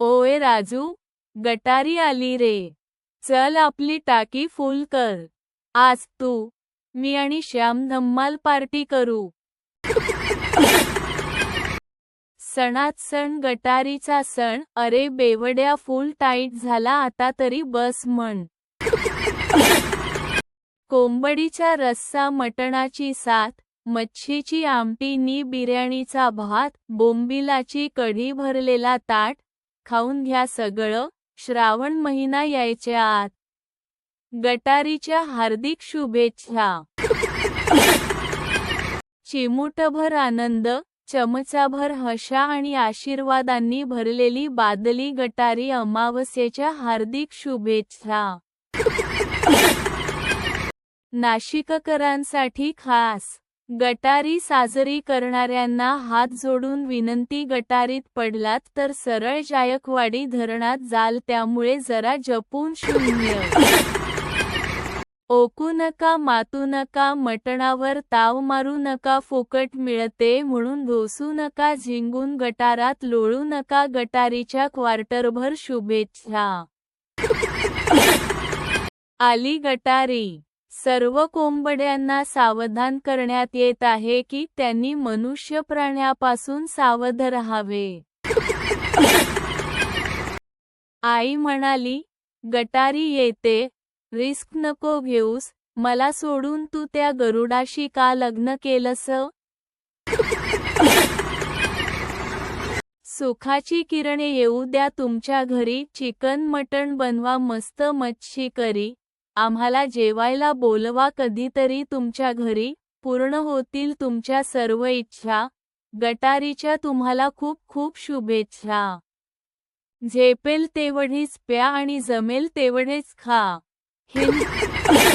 ओए राजू, गटारी आली रे. चल आपली टाकी फुल कर. आज तू, मी आणि श्याम धम्माल पार्टी करू. सणात सण गटारीचा सण. अरे बेवड्या फुल टाईट झाला आता तरी बस म्हण. कोंबडीचा रस्सा मटणाची सात, मच्छीची आमटी नी बिर्याणीचा भात, बोंबिलाची कढी भरलेला ताट, खाऊन घ्या सगळं, श्रावण महिना यायच्या आत. गटारीच्या हार्दिक शुभेच्छा. चिमूटभर आनंद, चमचाभर हशा आणि आशीर्वादांनी भरलेली बादली. गटारी अमावस्येच्या हार्दिक शुभेच्छा. नाशिककरांसाठी खास. गटारी साजरी करणाऱ्यांना हात जोडून विनंती. गटारीत पडलात तर सरळ जायकवाडी धरणात जाल, त्यामुळे जरा जपून. शून्य ओकू नका, मातू नका, मटणावर ताव मारू नका, फुकट मिळते म्हणून ढोसू नका, झिंगून गटारात लोळू नका. गटारीच्या क्वार्टरभर शुभेच्छा. आली गटारी. सर्व कोंबड्यांना सावधान करण्यात येत आहे की त्यांनी मनुष्य प्राण्यापासून सावध राहावे. आई म्हणाली, गटारी येते, रिस्क नको घेऊस, मला सोडून तू त्या गरुडाशी का लग्न केलंस? सुखाची किरणे येऊ द्या तुमच्या घरी. चिकन मटण बनवा मस्त, मच्छी करी. आम्हाला जेवायला बोलवा कधीतरी तुमच्या घरी. पूर्ण होतील तुमच्या सर्व इच्छा. गटारीच्या तुम्हाला खूप खूप शुभेच्छा. झेपेल तेवढीच प्या आणि जमेल तेवढेच खा. हिंद